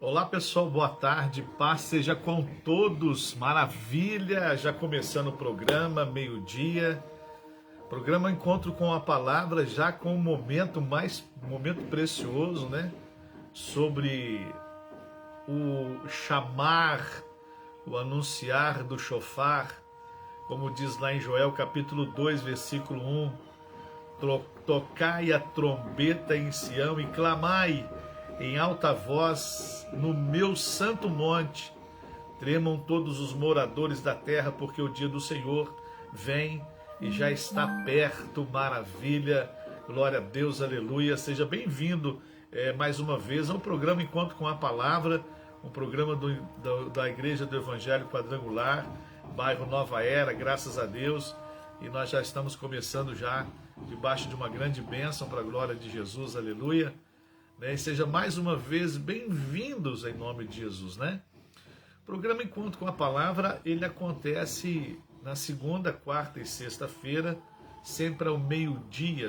Olá pessoal, boa tarde, paz seja com todos, maravilha, já começando o programa, meio-dia, programa Encontro com a Palavra, já com um momento precioso, né, sobre o chamar, o anunciar do chofar, como diz lá em Joel capítulo 2, versículo 1, tocai a trombeta em Sião e clamai em alta voz no meu santo monte. Tremam todos os moradores da terra, porque o dia do Senhor vem e já está perto. Maravilha, glória a Deus, aleluia. Seja bem-vindo mais uma vez ao programa Encontro com a Palavra, um programa da Igreja do Evangelho Quadrangular, bairro Nova Era, graças a Deus. E nós já estamos começando já debaixo de uma grande bênção para a glória de Jesus, aleluia. E seja mais uma vez bem-vindos em nome de Jesus, né? O programa Encontro com a Palavra, ele acontece na segunda, quarta e sexta-feira, sempre ao meio-dia,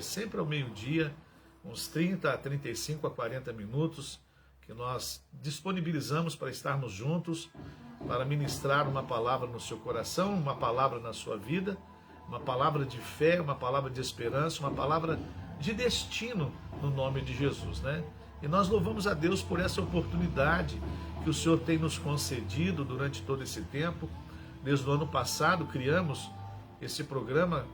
uns 30 a 35 a 40 minutos, que nós disponibilizamos para estarmos juntos, para ministrar uma palavra no seu coração, uma palavra na sua vida, uma palavra de fé, uma palavra de esperança, uma palavra de destino no nome de Jesus, né? E nós louvamos a Deus por essa oportunidade que o Senhor tem nos concedido durante todo esse tempo. Desde o ano passado criamos esse programa,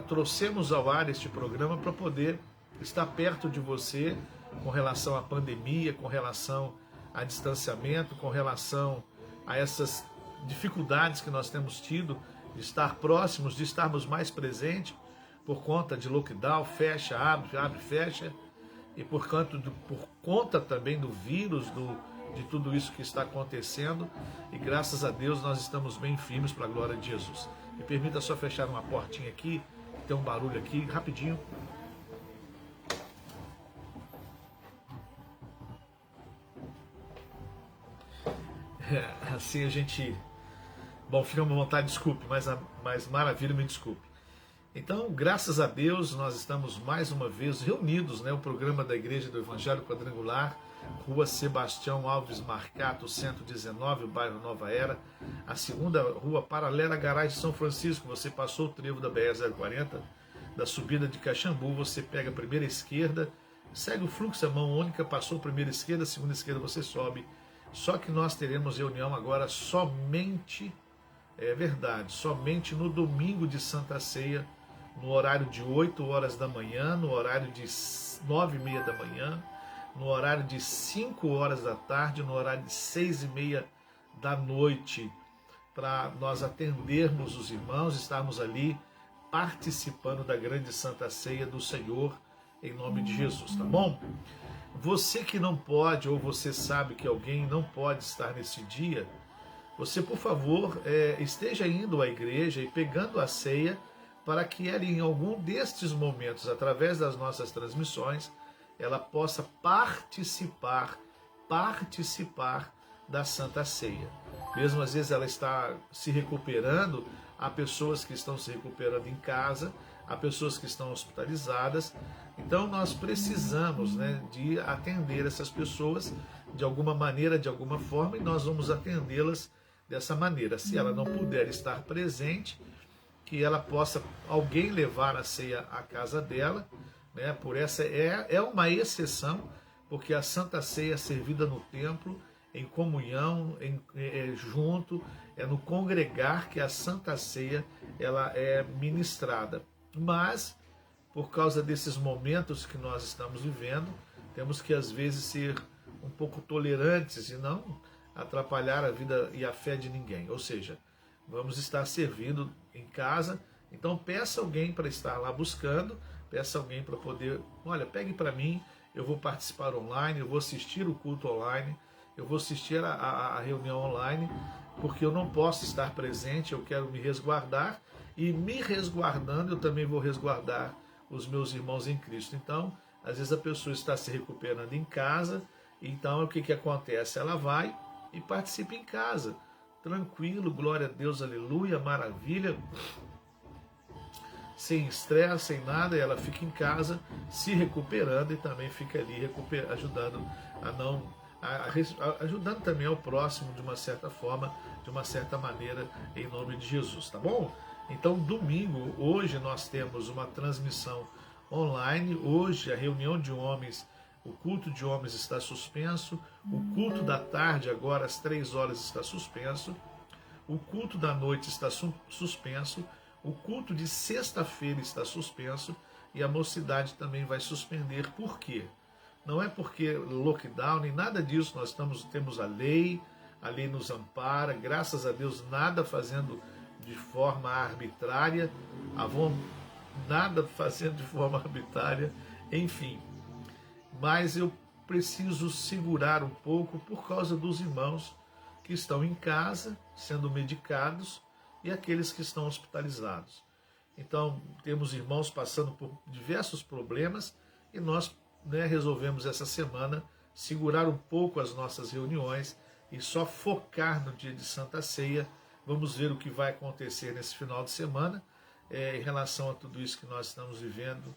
trouxemos ao ar este programa para poder estar perto de você com relação à pandemia, com relação a distanciamento, com relação a essas dificuldades que nós temos tido de estar próximos, de estarmos mais presentes por conta de lockdown, fecha, abre, fecha. E por conta também do vírus, de tudo isso que está acontecendo, e graças a Deus nós estamos bem firmes para a glória de Jesus. Me permita só fechar uma portinha aqui, tem um barulho aqui, rapidinho. Assim a gente... Bom, fica à vontade, desculpe, mas maravilha, me desculpe. Então, graças a Deus, nós estamos mais uma vez reunidos, né? O programa da Igreja do Evangelho Quadrangular, Rua Sebastião Alves Marcato, 119, bairro Nova Era, a segunda rua paralela à garagem de São Francisco. Você passou o trevo da BR-040, da subida de Caxambu, você pega a primeira esquerda, segue o fluxo, a mão única, passou a primeira esquerda, a segunda esquerda você sobe. Só que nós teremos reunião agora somente no domingo de Santa Ceia, no horário de 8 horas da manhã, no horário de 9h30 da manhã, no horário de 5 horas da tarde, no horário de 6h30 da noite, para nós atendermos os irmãos, estarmos ali participando da grande Santa Ceia do Senhor, em nome de Jesus, tá bom? Você que não pode, ou você sabe que alguém não pode estar nesse dia, você, por favor, esteja indo à igreja e pegando a ceia, para que ela, em algum destes momentos, através das nossas transmissões, ela possa participar da Santa Ceia. Mesmo às vezes ela está se recuperando, há pessoas que estão se recuperando em casa, há pessoas que estão hospitalizadas, então nós precisamos, né, de atender essas pessoas de alguma maneira, de alguma forma, e nós vamos atendê-las dessa maneira. Se ela não puder estar presente, que ela possa alguém levar a ceia à casa dela, né? Por essa é uma exceção, porque a Santa Ceia é servida no templo, em comunhão, junto, é no congregar que a Santa Ceia ela é ministrada. Mas, por causa desses momentos que nós estamos vivendo, temos que às vezes ser um pouco tolerantes e não atrapalhar a vida e a fé de ninguém. Ou seja, vamos estar servindo em casa, então peça alguém para estar lá buscando, peça alguém para poder, olha, pegue para mim, eu vou participar online, eu vou assistir o culto online, eu vou assistir a reunião online, porque eu não posso estar presente, eu quero me resguardar, e me resguardando eu também vou resguardar os meus irmãos em Cristo. Então, às vezes a pessoa está se recuperando em casa, então o que acontece? Ela vai e participa em casa, tranquilo, glória a Deus, aleluia, maravilha, sem estresse, sem nada, ela fica em casa se recuperando e também fica ali ajudando a não ajudando também ao próximo de uma certa forma, de uma certa maneira, em nome de Jesus, tá bom? Então, domingo, hoje nós temos uma transmissão online. Hoje a reunião de homens, o culto de homens está suspenso, o culto da tarde agora às 3 horas está suspenso, o culto da noite está suspenso, o culto de sexta-feira está suspenso e a mocidade também vai suspender. Por quê? Não é porque lockdown nem nada disso, nós temos a lei nos ampara, graças a Deus, nada fazendo de forma arbitrária, nada fazendo de forma arbitrária, enfim. Mas eu preciso segurar um pouco por causa dos irmãos que estão em casa, sendo medicados, e aqueles que estão hospitalizados. Então, temos irmãos passando por diversos problemas e nós resolvemos essa semana segurar um pouco as nossas reuniões e só focar no dia de Santa Ceia. Vamos ver o que vai acontecer nesse final de semana em relação a tudo isso que nós estamos vivendo,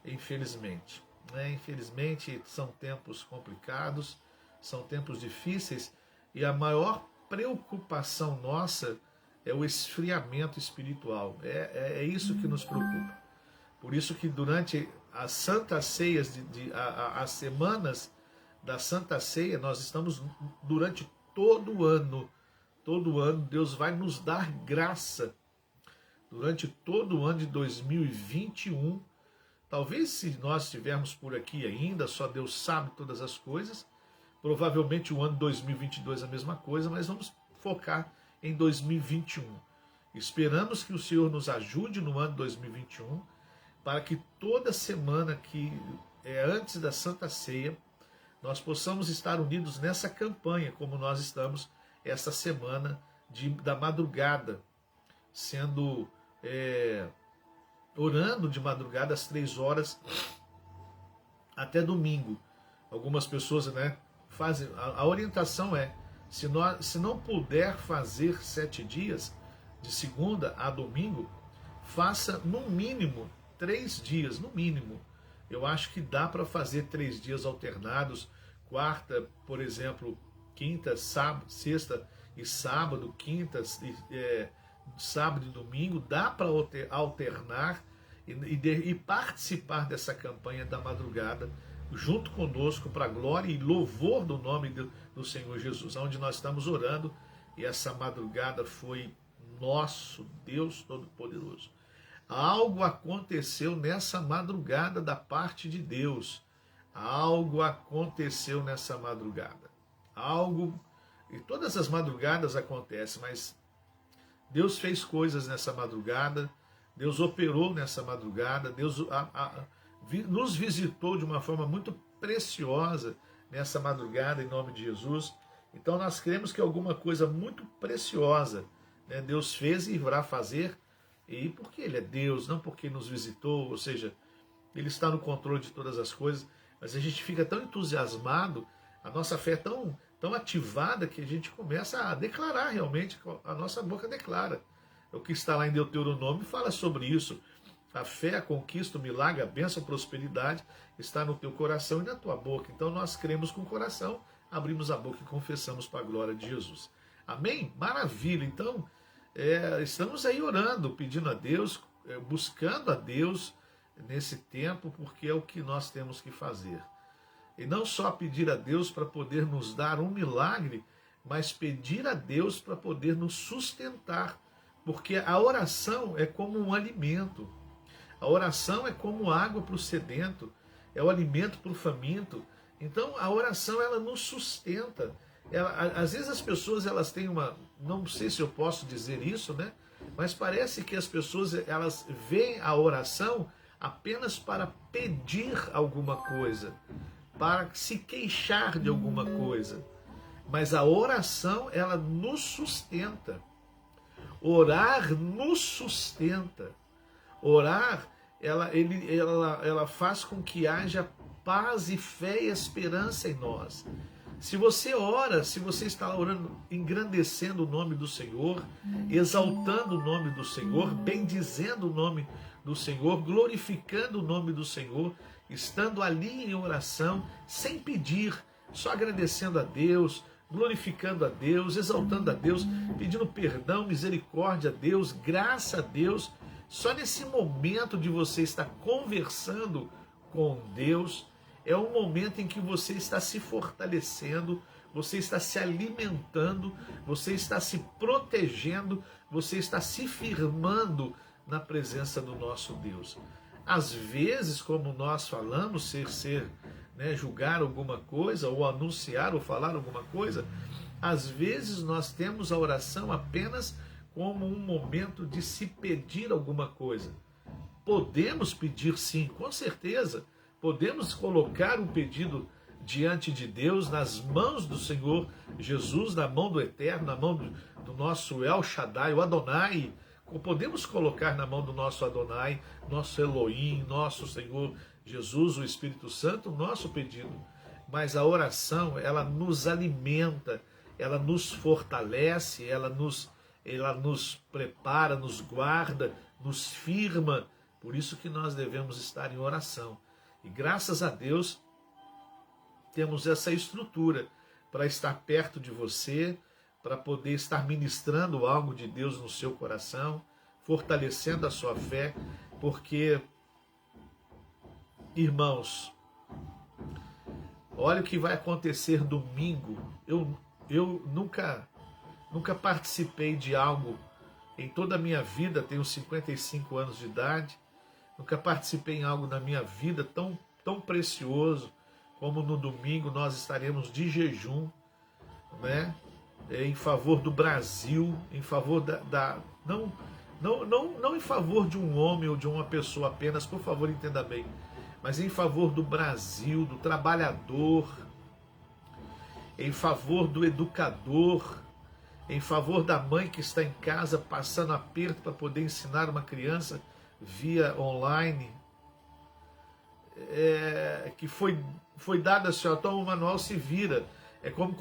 infelizmente. Infelizmente, são tempos complicados, são tempos difíceis e a maior preocupação nossa é o esfriamento espiritual. É isso que nos preocupa. Por isso que durante as Santas Ceias, as semanas da Santa Ceia, nós estamos durante todo o ano, Deus vai nos dar graça. Durante todo o ano de 2021, talvez se nós estivermos por aqui ainda, só Deus sabe todas as coisas, provavelmente o ano 2022 é a mesma coisa, mas vamos focar em 2021. Esperamos que o Senhor nos ajude no ano 2021, para que toda semana que é antes da Santa Ceia, nós possamos estar unidos nessa campanha, como nós estamos essa semana da madrugada, sendo orando de madrugada às 3 horas até domingo. Algumas pessoas fazem, a orientação é, se não puder fazer 7 dias, de segunda a domingo, faça no mínimo 3 dias, no mínimo. Eu acho que dá para fazer 3 dias alternados, quarta, por exemplo, quinta, sábado, sexta e sábado, quinta, sábado e domingo, dá para alternar e participar dessa campanha da madrugada junto conosco para a glória e louvor do nome do Senhor Jesus, onde nós estamos orando, e essa madrugada foi nosso Deus Todo-Poderoso. Algo aconteceu nessa madrugada da parte de Deus. Algo aconteceu nessa madrugada. E todas as madrugadas acontecem, mas Deus fez coisas nessa madrugada, Deus operou nessa madrugada, Deus nos visitou de uma forma muito preciosa nessa madrugada, em nome de Jesus. Então nós cremos que alguma coisa muito preciosa Deus fez e irá fazer, e porque Ele é Deus, não porque nos visitou, ou seja, Ele está no controle de todas as coisas, mas a gente fica tão entusiasmado, a nossa fé é tão ativada, que a gente começa a declarar realmente, a nossa boca declara. O que está lá em Deuteronômio fala sobre isso. A fé, a conquista, o milagre, a bênção, a prosperidade está no teu coração e na tua boca. Então nós cremos com o coração, abrimos a boca e confessamos para a glória de Jesus. Amém? Maravilha! Então, estamos aí orando, pedindo a Deus, buscando a Deus nesse tempo, porque é o que nós temos que fazer. E não só pedir a Deus para poder nos dar um milagre, mas pedir a Deus para poder nos sustentar, porque a oração é como um alimento. A oração é como água para o sedento, é o alimento para o faminto. Então a oração, ela nos sustenta. Às vezes as pessoas, elas têm não sei se eu posso dizer isso, mas parece que as pessoas, elas veem a oração apenas para pedir alguma coisa, para se queixar de alguma coisa. Mas a oração, ela nos sustenta. Orar nos sustenta. Orar, ela faz com que haja paz e fé e esperança em nós. Se você ora, se você está orando, engrandecendo o nome do Senhor, exaltando o nome do Senhor, bendizendo o nome do Senhor, glorificando o nome do Senhor, estando ali em oração, sem pedir, só agradecendo a Deus, glorificando a Deus, exaltando a Deus, pedindo perdão, misericórdia a Deus, graça a Deus. Só nesse momento de você estar conversando com Deus, é um momento em que você está se fortalecendo, você está se alimentando, você está se protegendo, você está se firmando na presença do nosso Deus. Às vezes, como nós falamos, julgar alguma coisa, ou anunciar, ou falar alguma coisa, às vezes nós temos a oração apenas como um momento de se pedir alguma coisa. Podemos pedir sim, com certeza. Podemos colocar um pedido diante de Deus, nas mãos do Senhor Jesus, na mão do Eterno, na mão do nosso El Shaddai, o Adonai. Podemos colocar na mão do nosso Adonai, nosso Elohim, nosso Senhor Jesus, o Espírito Santo, o nosso pedido. Mas a oração, ela nos alimenta, ela nos fortalece, ela nos prepara, nos guarda, nos firma. Por isso que nós devemos estar em oração. E graças a Deus, temos essa estrutura para estar perto de você, para poder estar ministrando algo de Deus no seu coração, fortalecendo a sua fé, porque, irmãos, olha o que vai acontecer domingo. Eu nunca participei de algo em toda a minha vida, tenho 55 anos de idade, nunca participei em algo na minha vida tão precioso como no domingo nós estaremos de jejum, né? Em favor do Brasil, em favor não em favor de um homem ou de uma pessoa apenas, por favor, entenda bem, mas em favor do Brasil, do trabalhador, em favor do educador, em favor da mãe que está em casa passando aperto para poder ensinar uma criança via online, que foi dado assim, ó, toma o manual, se vira. É como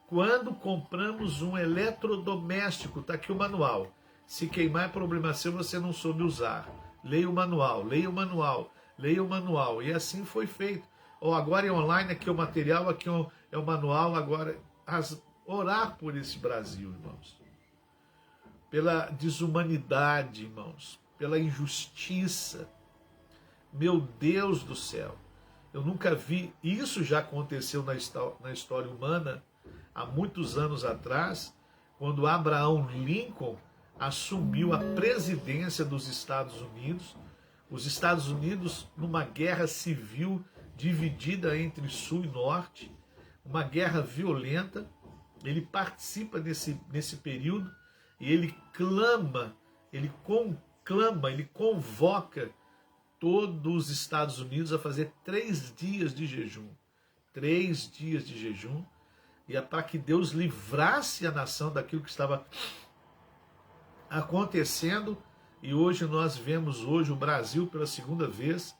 quando compramos um eletrodoméstico, está aqui o manual. Se queimar é problema seu, você não soube usar. Leia o manual, leia o manual, leia o manual. E assim foi feito. Agora é online, aqui é o material, aqui é o manual. Agora, orar por esse Brasil, irmãos. Pela desumanidade, irmãos. Pela injustiça. Meu Deus do céu. Eu nunca vi, isso já aconteceu na história humana, há muitos anos atrás, quando Abraham Lincoln assumiu a presidência dos Estados Unidos. Os Estados Unidos, numa guerra civil dividida entre Sul e Norte, uma guerra violenta, ele participa nesse período e ele clama, ele conclama, ele convoca todos os Estados Unidos a fazer 3 dias de jejum. 3 dias de jejum. E é para que Deus livrasse a nação daquilo que estava acontecendo. E hoje nós vemos o Brasil pela segunda vez.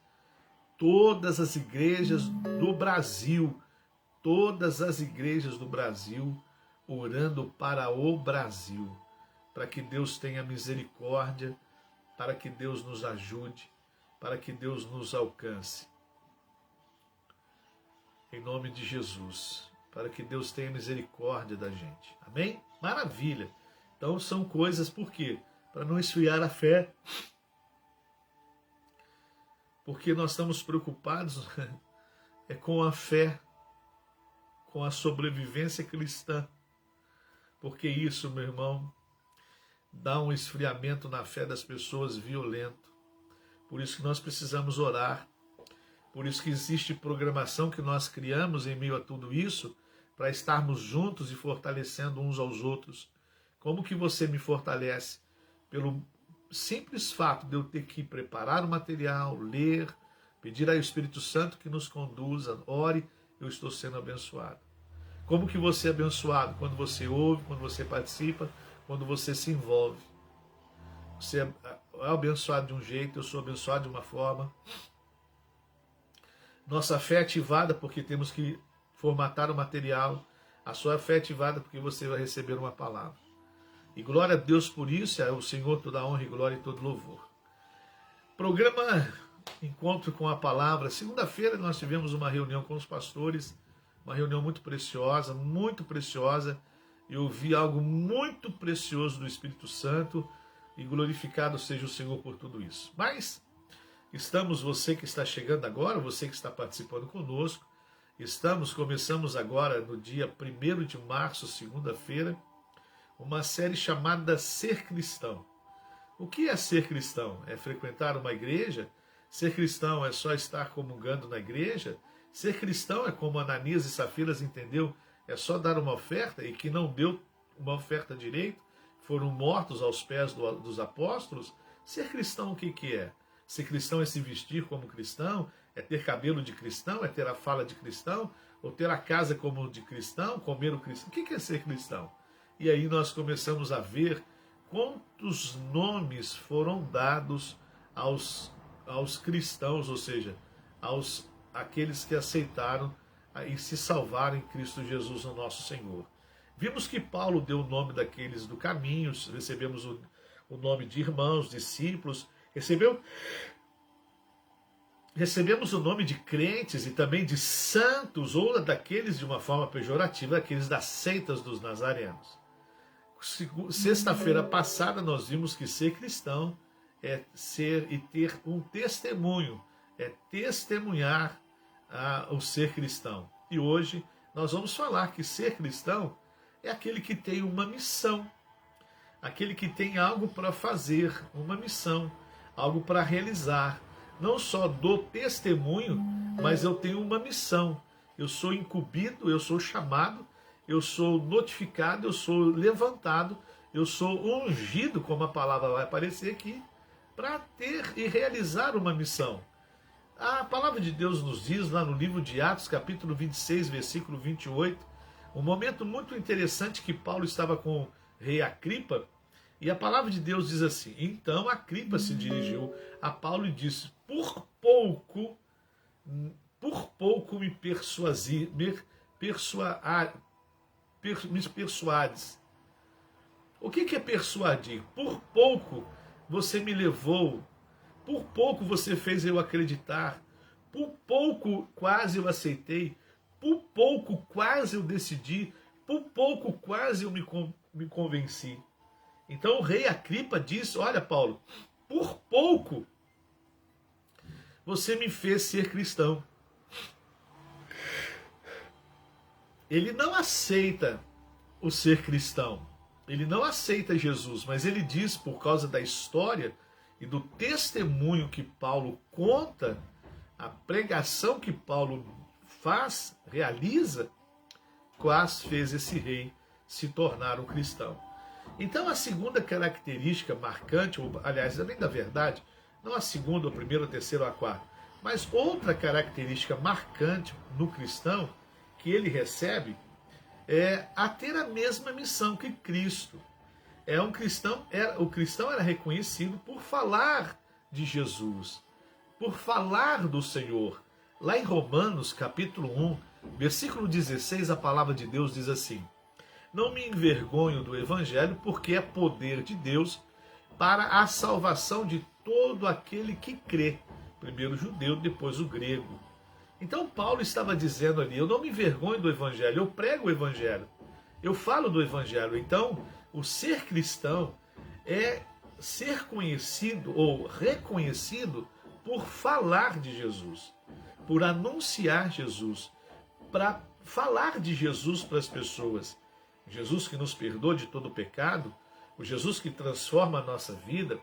Todas as igrejas do Brasil, orando para o Brasil. Para que Deus tenha misericórdia, para que Deus nos ajude, para que Deus nos alcance. Em nome de Jesus. Para que Deus tenha misericórdia da gente. Amém? Maravilha. Então são coisas, por quê? Para não esfriar a fé. Porque nós estamos preocupados com a fé, com a sobrevivência cristã. Porque isso, meu irmão, dá um esfriamento na fé das pessoas violento. Por isso que nós precisamos orar. Por isso que existe programação que nós criamos em meio a tudo isso, para estarmos juntos e fortalecendo uns aos outros. Como que você me fortalece? Pelo simples fato de eu ter que preparar o material, ler, pedir ao Espírito Santo que nos conduza, ore, eu estou sendo abençoado. Como que você é abençoado? Quando você ouve, quando você participa, quando você se envolve. Você é abençoado de um jeito, eu sou abençoado de uma forma. Nossa fé é ativada porque temos que formatar o material. A sua fé é ativada porque você vai receber uma palavra. E glória a Deus por isso, é o Senhor toda honra e glória e todo louvor. Programa Encontro com a Palavra. Segunda-feira nós tivemos uma reunião com os pastores, uma reunião muito preciosa. Eu ouvi algo muito precioso do Espírito Santo e glorificado seja o Senhor por tudo isso. Mas você que está chegando agora, você que está participando conosco, começamos agora no dia 1º de março, segunda-feira, uma série chamada Ser Cristão. O que é ser cristão? É frequentar uma igreja? Ser cristão é só estar comungando na igreja? Ser cristão é como Ananias e Safiras entendeu, é só dar uma oferta e que não deu uma oferta direito, foram mortos aos pés dos apóstolos? Ser cristão o que é? Ser cristão é se vestir como cristão, é ter cabelo de cristão, é ter a fala de cristão, ou ter a casa como de cristão, comer o cristão. O que é ser cristão? E aí nós começamos a ver quantos nomes foram dados aos cristãos, ou seja, aqueles que aceitaram e se salvaram em Cristo Jesus, o nosso Senhor. Vimos que Paulo deu o nome daqueles do caminho, recebemos o nome de irmãos, discípulos, recebemos o nome de crentes e também de santos, ou daqueles de uma forma pejorativa, daqueles das seitas dos nazarenos. Sexta-feira passada nós vimos que ser cristão é ser e ter um testemunho, é testemunhar o ser cristão. E hoje nós vamos falar que ser cristão é aquele que tem uma missão, aquele que tem algo para fazer, uma missão, algo para realizar. Não só dou testemunho, mas eu tenho uma missão. Eu sou incumbido, eu sou chamado, eu sou notificado, eu sou levantado, eu sou ungido, como a palavra vai aparecer aqui, para ter e realizar uma missão. A palavra de Deus nos diz lá no livro de Atos, capítulo 26, versículo 28, um momento muito interessante que Paulo estava com o rei Agripa, e a palavra de Deus diz assim: então Agripa se dirigiu a Paulo e disse: por pouco me persuades. O que é persuadir? Por pouco você me levou, por pouco você fez eu acreditar, por pouco quase eu aceitei, por pouco quase eu decidi, por pouco quase eu me convenci. Então o rei Agripa disse: olha, Paulo, por pouco você me fez ser cristão. Ele não aceita o ser cristão, ele não aceita Jesus, mas ele diz, por causa da história e do testemunho que Paulo conta, a pregação que Paulo realiza, quase fez esse rei se tornar um cristão. Então a segunda característica marcante, ou, aliás, além da verdade, não a segunda, a primeira, a terceira ou a quarta, mas outra característica marcante no cristão que ele recebe é a ter a mesma missão que Cristo. O cristão era reconhecido por falar de Jesus, por falar do Senhor. Lá em Romanos, capítulo 1, versículo 16, a palavra de Deus diz assim: não me envergonho do Evangelho, porque é poder de Deus para a salvação de todo aquele que crê. Primeiro o judeu, depois o grego. Então Paulo estava dizendo ali: eu não me envergonho do Evangelho, eu prego o Evangelho, eu falo do Evangelho. Então o ser cristão é ser conhecido ou reconhecido por falar de Jesus, por anunciar Jesus, para falar de Jesus para as pessoas. Jesus que nos perdoa de todo pecado, o Jesus que transforma a nossa vida,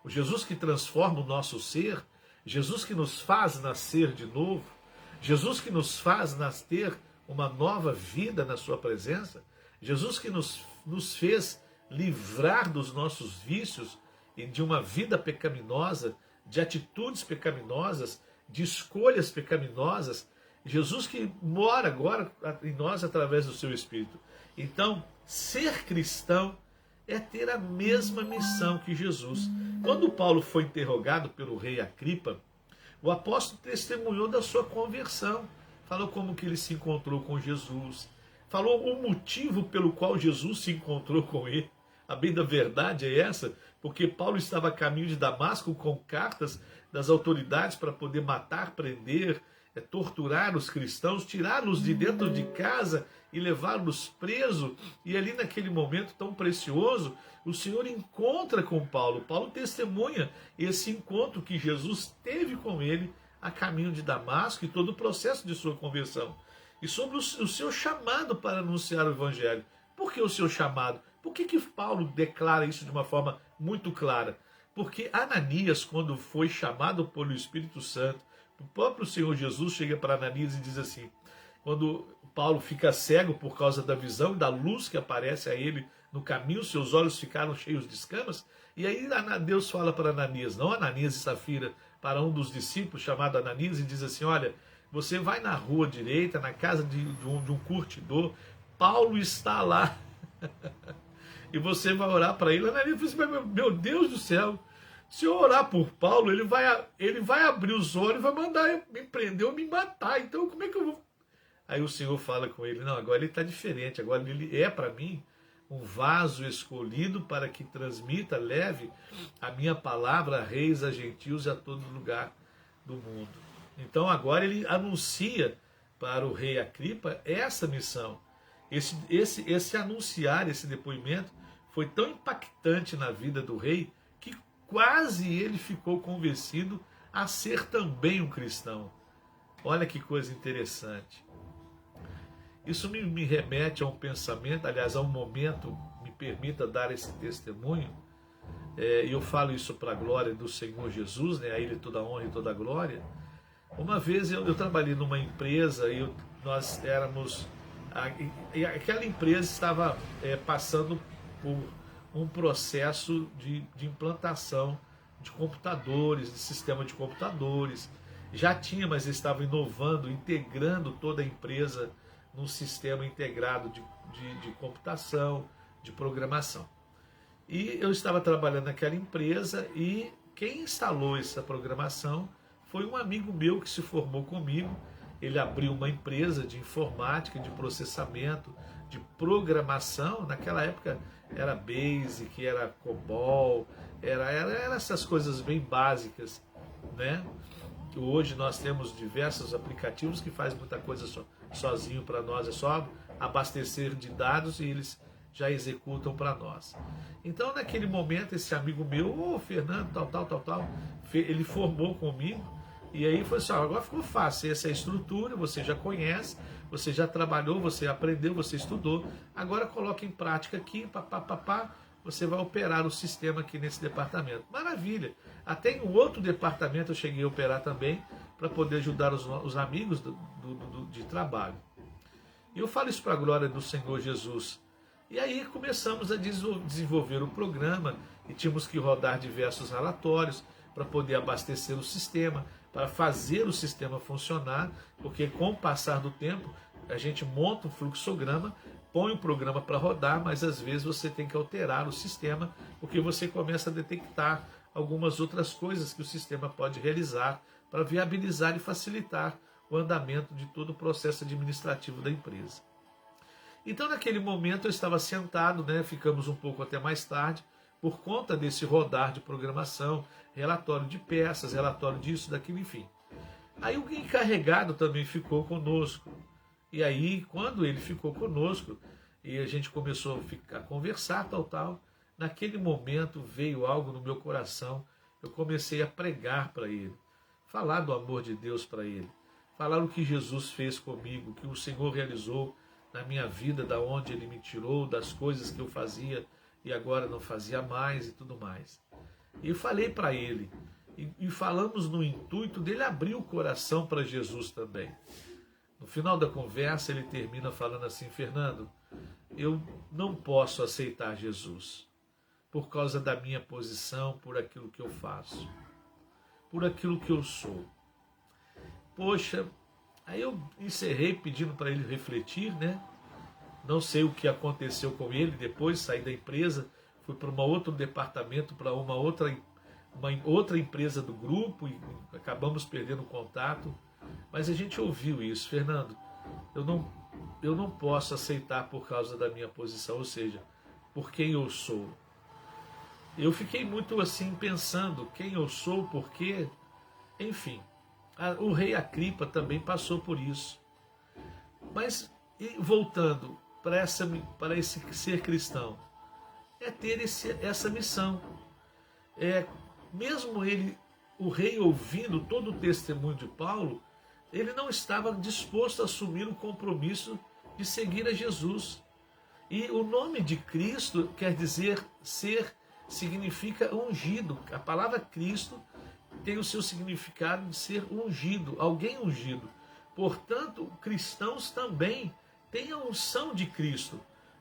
o Jesus que transforma o nosso ser, Jesus que nos faz nascer de novo, Jesus que nos faz nascer uma nova vida na sua presença, Jesus que nos fez livrar dos nossos vícios e de uma vida pecaminosa, de atitudes pecaminosas, de escolhas pecaminosas, Jesus que mora agora em nós através do seu Espírito. Então, ser cristão é ter a mesma missão que Jesus. Quando Paulo foi interrogado pelo rei Agripa, o apóstolo testemunhou da sua conversão, falou como que ele se encontrou com Jesus, falou o motivo pelo qual Jesus se encontrou com ele. A bem da verdade é essa, porque Paulo estava a caminho de Damasco com cartas das autoridades para poder matar, prender, torturar os cristãos, tirá-los de dentro de casa e levá-los presos. E ali naquele momento tão precioso, o Senhor encontra com Paulo. Paulo testemunha esse encontro que Jesus teve com ele a caminho de Damasco e todo o processo de sua conversão. E sobre o seu chamado para anunciar o Evangelho. Por que o seu chamado? Por que Paulo declara isso de uma forma muito clara? Porque Ananias, quando foi chamado pelo Espírito Santo, o próprio Senhor Jesus chega para Ananias e diz assim, quando Paulo fica cego por causa da visão e da luz que aparece a ele no caminho, seus olhos ficaram cheios de escamas, e aí Deus fala para Ananias, não Ananias e Safira, para um dos discípulos chamado Ananias, e diz assim, olha, você vai na rua direita, na casa de um curtidor, Paulo está lá, e você vai orar para ele. Ananias falou assim, meu Deus do céu, se eu orar por Paulo, ele vai abrir os olhos e vai mandar me prender ou me matar, então como é que eu vou? Aí o Senhor fala com ele, não, agora ele está diferente, agora ele é para mim um vaso escolhido para que transmita, leve a minha palavra a reis, a gentios e a todo lugar do mundo. Então agora ele anuncia para o rei Agripa essa missão. Esse anunciar, esse depoimento foi tão impactante na vida do rei que quase ele ficou convencido a ser também um cristão. Olha que coisa interessante. Isso me remete a um pensamento, aliás, a um momento, me permita dar esse testemunho, e eu falo isso para a glória do Senhor Jesus, né, a Ele toda a honra e toda a glória. Uma vez eu trabalhei numa empresa e nós éramos... aquela empresa estava passando por um processo de implantação de computadores, de sistema de computadores. Já tinha, mas estava inovando, integrando toda a empresa num sistema integrado de computação, de programação. E eu estava trabalhando naquela empresa e quem instalou essa programação foi um amigo meu que se formou comigo. Ele abriu uma empresa de informática, de processamento, de programação. Naquela época era Basic, era COBOL, era essas coisas bem básicas, né? Hoje nós temos diversos aplicativos que fazem muita coisa sozinho para nós, é só abastecer de dados e eles já executam para nós. Então naquele momento esse amigo meu, Fernando, tal, ele formou comigo e aí foi assim, agora ficou fácil, essa é a estrutura, você já conhece, você já trabalhou, você aprendeu, você estudou, agora coloca em prática aqui, você vai operar o sistema aqui nesse departamento. Maravilha! Até em um outro departamento eu cheguei a operar também, para poder ajudar os amigos de trabalho. E eu falo isso para a glória do Senhor Jesus. E aí começamos a desenvolver o programa e tínhamos que rodar diversos relatórios para poder abastecer o sistema, para fazer o sistema funcionar, porque com o passar do tempo a gente monta um fluxograma, põe o programa para rodar, mas às vezes você tem que alterar o sistema, porque você começa a detectar algumas outras coisas que o sistema pode realizar para viabilizar e facilitar o andamento de todo o processo administrativo da empresa. Então naquele momento eu estava sentado, né, ficamos um pouco até mais tarde, por conta desse rodar de programação, relatório de peças, relatório disso, daquilo, enfim. Aí o encarregado também ficou conosco. E aí, quando ele ficou conosco, e a gente começou a conversar, tal, naquele momento veio algo no meu coração, eu comecei a pregar para ele, falar do amor de Deus para ele, falar o que Jesus fez comigo, o que o Senhor realizou na minha vida, da onde Ele me tirou, das coisas que eu fazia e agora não fazia mais e tudo mais. E eu falei para ele, e falamos no intuito dele abrir o coração para Jesus também. No final da conversa ele termina falando assim, Fernando, eu não posso aceitar Jesus por causa da minha posição, por aquilo que eu faço, por aquilo que eu sou. Poxa, aí eu encerrei pedindo para ele refletir, né? Não sei o que aconteceu com ele, depois saí da empresa, fui para um outro departamento, para uma outra empresa do grupo e acabamos perdendo o contato. Mas a gente ouviu isso, Fernando, eu não posso aceitar por causa da minha posição, ou seja, por quem eu sou. Eu fiquei muito assim pensando, quem eu sou, por quê? Enfim, o rei Agripa também passou por isso. Mas, voltando para esse ser cristão, é ter essa missão. Mesmo o rei ouvindo todo o testemunho de Paulo, ele não estava disposto a assumir o compromisso de seguir a Jesus. E o nome de Cristo quer dizer significa ungido. A palavra Cristo tem o seu significado de ser ungido, alguém ungido. Portanto, cristãos também têm a unção de Cristo.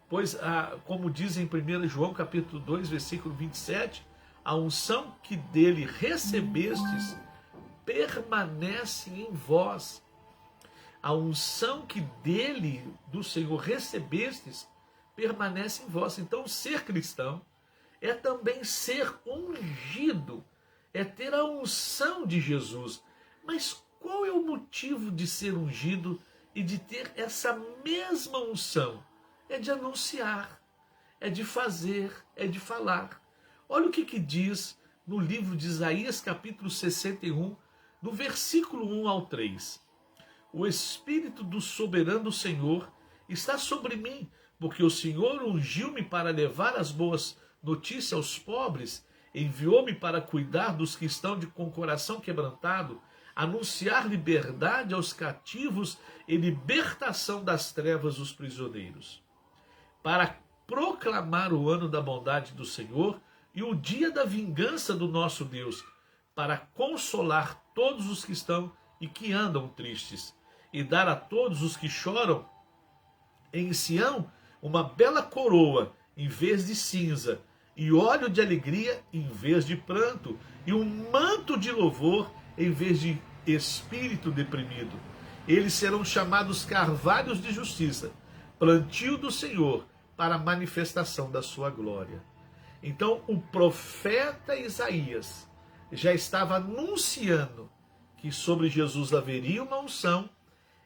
Pois, como diz em 1 João capítulo 2, versículo 27, a unção que dele recebestes permanece em vós. A unção que dele, do Senhor, recebestes, permanece em vós. Então, ser cristão é também ser ungido, é ter a unção de Jesus. Mas qual é o motivo de ser ungido e de ter essa mesma unção? É de anunciar, é de fazer, é de falar. Olha o que diz no livro de Isaías, capítulo 61, no versículo 1 ao 3. O Espírito do soberano Senhor está sobre mim, porque o Senhor ungiu-me para levar as boas notícias aos pobres, enviou-me para cuidar dos que estão com o coração quebrantado, anunciar liberdade aos cativos e libertação das trevas dos prisioneiros, para proclamar o ano da bondade do Senhor e o dia da vingança do nosso Deus, para consolar todos os que estão e que andam tristes, e dar a todos os que choram em Sião uma bela coroa em vez de cinza, e óleo de alegria em vez de pranto, e um manto de louvor em vez de espírito deprimido. Eles serão chamados carvalhos de justiça, plantio do Senhor, para a manifestação da sua glória. Então, o profeta Isaías já estava anunciando que sobre Jesus haveria uma unção,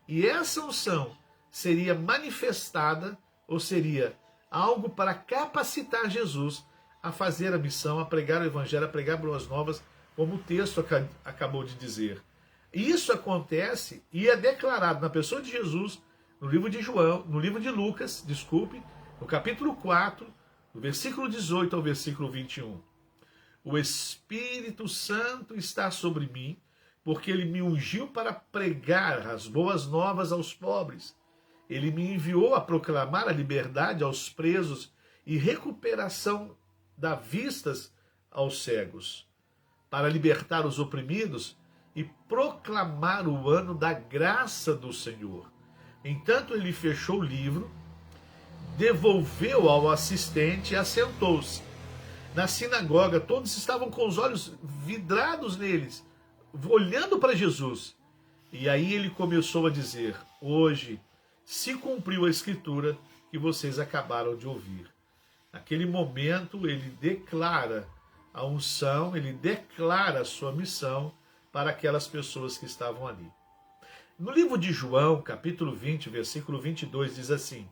e essa unção seria manifestada, ou seria algo para capacitar Jesus a fazer a missão, a pregar o evangelho, a pregar boas novas, como o texto acabou de dizer. Isso acontece e é declarado na pessoa de Jesus, no livro de João, no livro de Lucas, no capítulo 4, do versículo 18 ao versículo 21. O Espírito Santo está sobre mim, porque ele me ungiu para pregar as boas novas aos pobres. Ele me enviou a proclamar a liberdade aos presos e recuperação da vistas aos cegos, para libertar os oprimidos e proclamar o ano da graça do Senhor. Entanto, ele fechou o livro, devolveu ao assistente e assentou-se. Na sinagoga, todos estavam com os olhos vidrados neles, olhando para Jesus. E aí ele começou a dizer: hoje se cumpriu a escritura que vocês acabaram de ouvir. Naquele momento ele declara a unção, ele declara a sua missão para aquelas pessoas que estavam ali. No livro de João, capítulo 20, versículo 22, diz assim: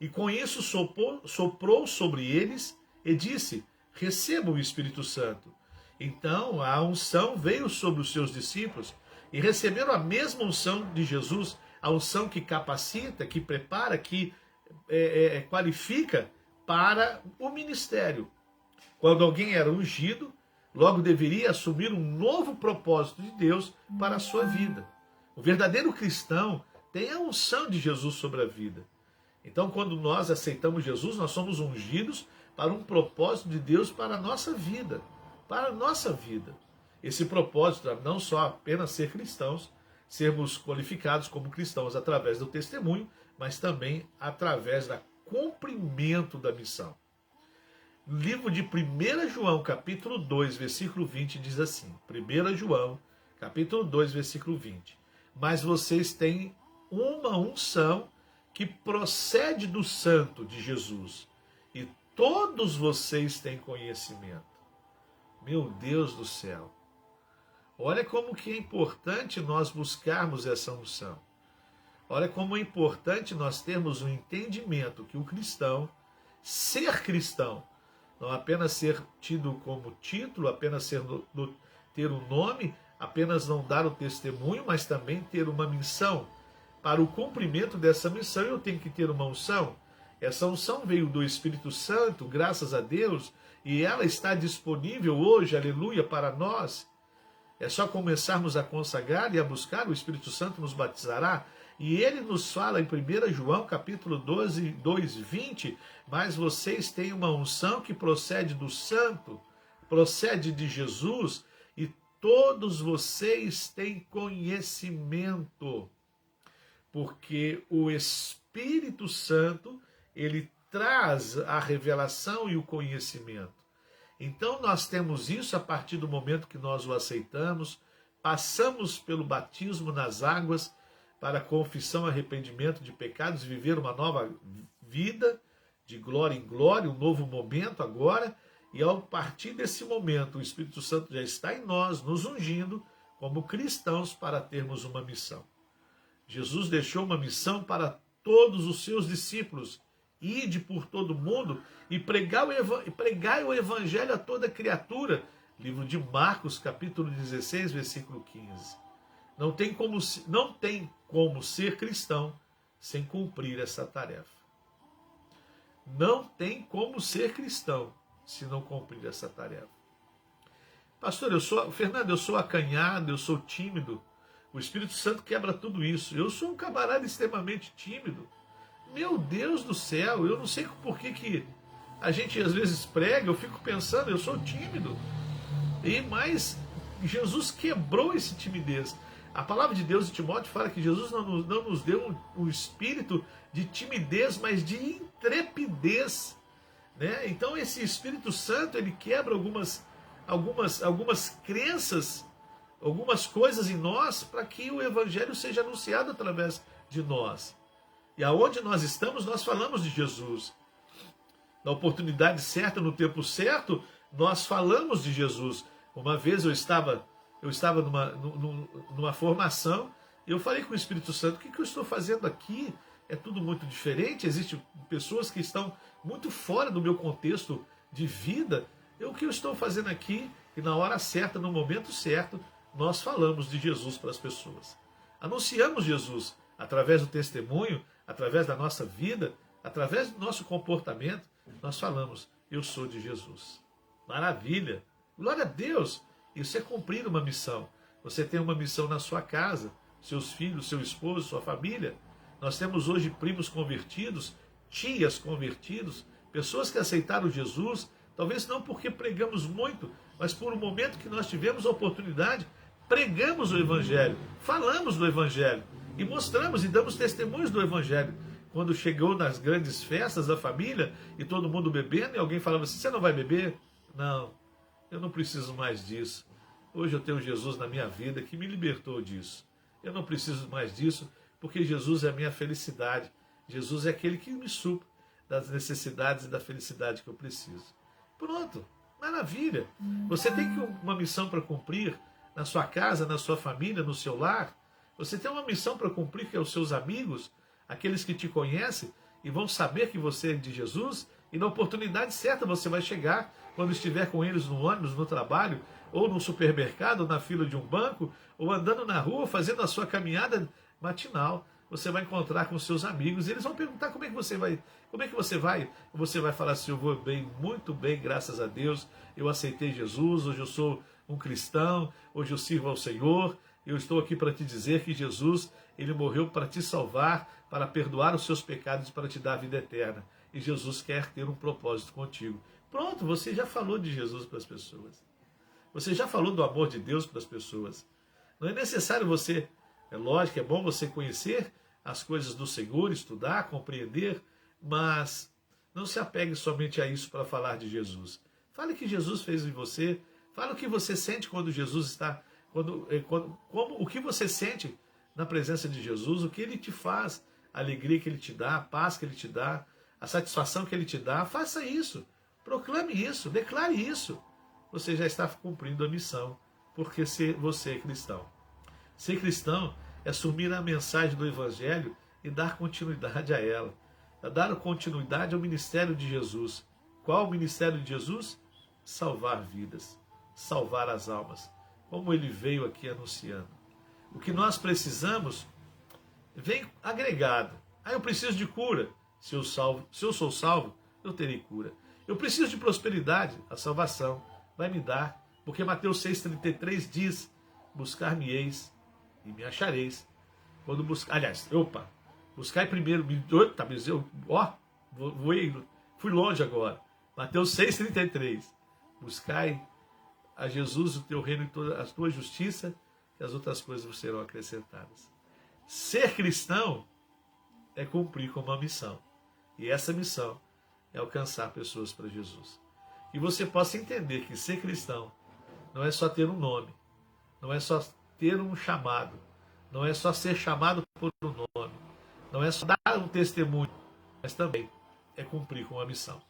e com isso soprou sobre eles e disse: recebam o Espírito Santo. Então a unção veio sobre os seus discípulos e receberam a mesma unção de Jesus, a unção que capacita, que prepara, que qualifica para o ministério. Quando alguém era ungido, logo deveria assumir um novo propósito de Deus para a sua vida. O verdadeiro cristão tem a unção de Jesus sobre a vida. Então, quando nós aceitamos Jesus, nós somos ungidos para um propósito de Deus para a nossa vida. Para a nossa vida. Esse propósito é não só apenas ser cristãos, sermos qualificados como cristãos através do testemunho, mas também através do cumprimento da missão. No livro de 1 João, capítulo 2, versículo 20, diz assim: 1 João, capítulo 2, versículo 20. Mas vocês têm uma unção que procede do Santo de Jesus, e todos vocês têm conhecimento. Meu Deus do céu! Olha como que é importante nós buscarmos essa unção. Olha como é importante nós termos um entendimento que o cristão, ser cristão, não apenas ser tido como título, apenas ter um nome, apenas não dar o testemunho, mas também ter uma missão. Para o cumprimento dessa missão, eu tenho que ter uma unção. Essa unção veio do Espírito Santo, graças a Deus, e ela está disponível hoje, aleluia, para nós. É só começarmos a consagrar e a buscar, o Espírito Santo nos batizará. E ele nos fala em 1 João, capítulo 12, 2, 20, mas vocês têm uma unção que procede do Santo, procede de Jesus, e todos vocês têm conhecimento. Porque o Espírito Santo, ele traz a revelação e o conhecimento. Então nós temos isso a partir do momento que nós o aceitamos, passamos pelo batismo nas águas para confissão e arrependimento de pecados, viver uma nova vida, de glória em glória, um novo momento agora, e ao partir desse momento o Espírito Santo já está em nós, nos ungindo como cristãos para termos uma missão. Jesus deixou uma missão para todos os seus discípulos, ide por todo mundo e pregai o evangelho a toda criatura. Livro de Marcos, capítulo 16, versículo 15. Não tem como ser cristão sem cumprir essa tarefa. Não tem como ser cristão se não cumprir essa tarefa. Pastor, Fernando, eu sou acanhado, eu sou tímido. O Espírito Santo quebra tudo isso. Eu sou um camarada extremamente tímido. Meu Deus do céu, eu não sei por que a gente às vezes prega, eu fico pensando, eu sou tímido. Mas Jesus quebrou essa timidez. A palavra de Deus em Timóteo fala que Jesus não nos deu um espírito de timidez, mas de intrepidez. Né? Então esse Espírito Santo, ele quebra algumas crenças, algumas coisas em nós, para que o Evangelho seja anunciado através de nós. E aonde nós estamos, nós falamos de Jesus. Na oportunidade certa, no tempo certo, nós falamos de Jesus. Uma vez eu estava numa formação, e eu falei com o Espírito Santo, o que eu estou fazendo aqui? É tudo muito diferente, existem pessoas que estão muito fora do meu contexto de vida. O que eu estou fazendo aqui? E na hora certa, no momento certo, nós falamos de Jesus para as pessoas. Anunciamos Jesus através do testemunho, através da nossa vida, através do nosso comportamento. Nós falamos, eu sou de Jesus. Maravilha! Glória a Deus! Isso é cumprir uma missão. Você tem uma missão na sua casa, seus filhos, seu esposo, sua família. Nós temos hoje primos convertidos, tias convertidos, pessoas que aceitaram Jesus, talvez não porque pregamos muito, mas por um momento que nós tivemos a oportunidade, pregamos o Evangelho, falamos do Evangelho e mostramos e damos testemunhos do Evangelho. Quando chegou nas grandes festas da família e todo mundo bebendo e alguém falava assim, você não vai beber? Não, eu não preciso mais disso. Hoje eu tenho Jesus na minha vida que me libertou disso. Eu não preciso mais disso porque Jesus é a minha felicidade. Jesus é aquele que me supre das necessidades e da felicidade que eu preciso. Pronto, maravilha. Você tem uma missão para cumprir na sua casa, na sua família, no seu lar. Você tem uma missão para cumprir que é os seus amigos, aqueles que te conhecem e vão saber que você é de Jesus, e na oportunidade certa você vai chegar quando estiver com eles no ônibus, no trabalho, ou no supermercado, ou na fila de um banco, ou andando na rua, fazendo a sua caminhada matinal. Você vai encontrar com seus amigos e eles vão perguntar como é que você vai. Como é que você vai? Você vai falar assim, eu vou bem, muito bem, graças a Deus, eu aceitei Jesus, hoje eu sou um cristão, hoje eu sirvo ao Senhor, eu estou aqui para te dizer que Jesus, ele morreu para te salvar, para perdoar os seus pecados e para te dar a vida eterna. E Jesus quer ter um propósito contigo. Pronto, você já falou de Jesus para as pessoas. Você já falou do amor de Deus para as pessoas. Não é necessário você, é lógico, é bom você conhecer as coisas do Senhor, estudar, compreender, mas não se apegue somente a isso para falar de Jesus. Fale o que Jesus fez em você, fale o que você sente quando Jesus está, o que você sente na presença de Jesus, o que ele te faz, a alegria que ele te dá, a paz que ele te dá, a satisfação que ele te dá. Faça isso, proclame isso, declare isso. Você já está cumprindo a missão, porque você é cristão. Ser cristão é assumir a mensagem do Evangelho e dar continuidade a ela. É dar continuidade ao ministério de Jesus. Qual o ministério de Jesus? Salvar vidas, salvar as almas. como ele veio aqui anunciando. O que nós precisamos vem agregado. Eu preciso de cura. Se eu sou salvo, eu terei cura. Eu preciso de prosperidade. A salvação vai me dar. Porque Mateus 6,33 diz: buscar-me-eis e me achareis. Quando buscar. Aliás, buscai primeiro. Fui longe agora. Mateus 6,33. Buscai a Jesus, o teu reino e toda a tua justiça, que as outras coisas vos serão acrescentadas. Ser cristão é cumprir com uma missão. E essa missão é alcançar pessoas para Jesus. E você possa entender que ser cristão não é só ter um nome, não é só ter um chamado, não é só ser chamado por um nome, não é só dar um testemunho, mas também é cumprir com uma missão.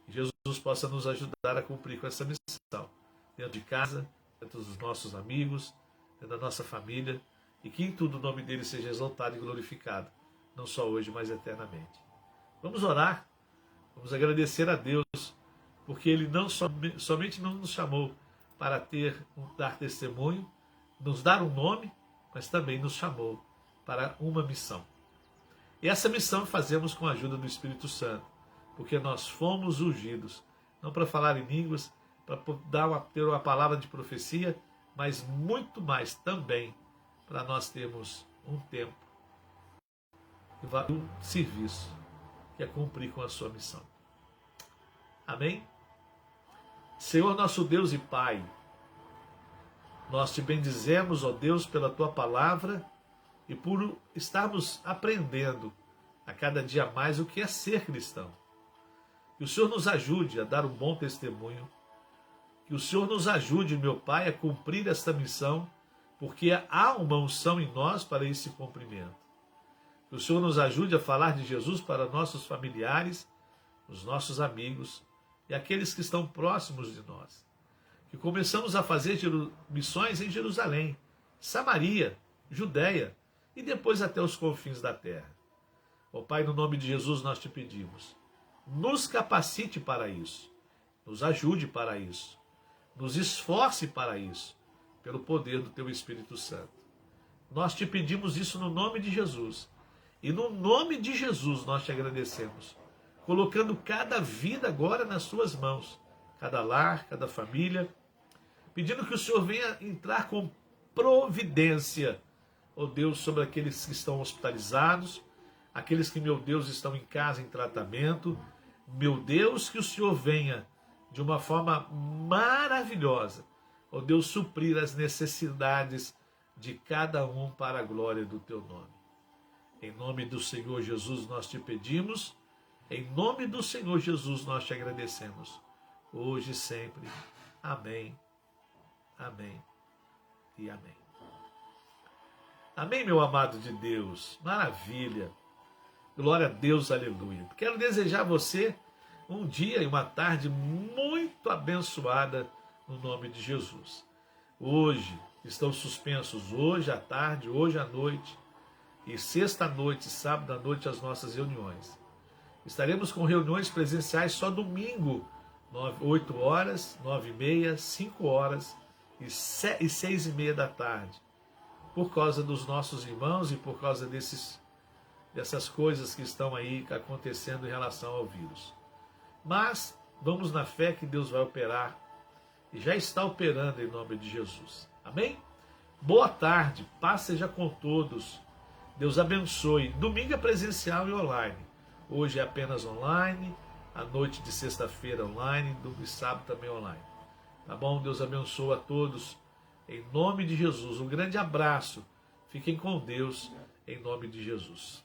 Que Jesus possa nos ajudar a cumprir com essa missão, dentro de casa, dentro dos nossos amigos, dentro da nossa família, e que em tudo o nome dele seja exaltado e glorificado, não só hoje, mas eternamente. Vamos orar, vamos agradecer a Deus, porque ele não somente não nos chamou para dar testemunho, nos dar um nome, mas também nos chamou para uma missão. E essa missão fazemos com a ajuda do Espírito Santo, porque nós fomos ungidos, não para falar em línguas, para ter uma palavra de profecia, mas muito mais também para nós termos um tempo, um serviço, que é cumprir com a sua missão. Amém? Senhor nosso Deus e Pai, nós te bendizemos, ó Deus, pela tua palavra e por estarmos aprendendo a cada dia mais o que é ser cristão. Que o Senhor nos ajude a dar um bom testemunho, que o Senhor nos ajude, meu Pai, a cumprir esta missão, porque há uma unção em nós para esse cumprimento. Que o Senhor nos ajude a falar de Jesus para nossos familiares, os nossos amigos e aqueles que estão próximos de nós. Que começamos a fazer missões em Jerusalém, Samaria, Judéia e depois até os confins da terra. Ó Pai, no nome de Jesus nós te pedimos, nos capacite para isso, nos ajude para isso, nos esforce para isso, pelo poder do teu Espírito Santo. Nós te pedimos isso no nome de Jesus. E no nome de Jesus nós te agradecemos, colocando cada vida agora nas suas mãos, cada lar, cada família, pedindo que o Senhor venha entrar com providência, ó Deus, sobre aqueles que estão hospitalizados, aqueles que, meu Deus, estão em casa em tratamento. Meu Deus, que o Senhor venha de uma forma maravilhosa, ó Deus, suprir as necessidades de cada um para a glória do teu nome. Em nome do Senhor Jesus nós te pedimos, em nome do Senhor Jesus nós te agradecemos, hoje e sempre. Amém, amém e amém. Amém, meu amado de Deus, maravilha, glória a Deus, aleluia. Quero desejar a você um dia e uma tarde muito abençoada no nome de Jesus. Hoje estão suspensos, hoje à tarde, hoje à noite, e sexta-noite, sábado à noite, as nossas reuniões. Estaremos com reuniões presenciais só domingo, 8 horas, 9h30, 5 horas e 6h30 da tarde. Por causa dos nossos irmãos e por causa dessas coisas que estão aí acontecendo em relação ao vírus. Mas vamos na fé que Deus vai operar e já está operando em nome de Jesus. Amém? Boa tarde, paz seja com todos. Deus abençoe. Domingo é presencial e online. Hoje é apenas online, à noite de sexta-feira online, domingo e sábado também online. Tá bom? Deus abençoe a todos. Em nome de Jesus. Um grande abraço. Fiquem com Deus. Em nome de Jesus.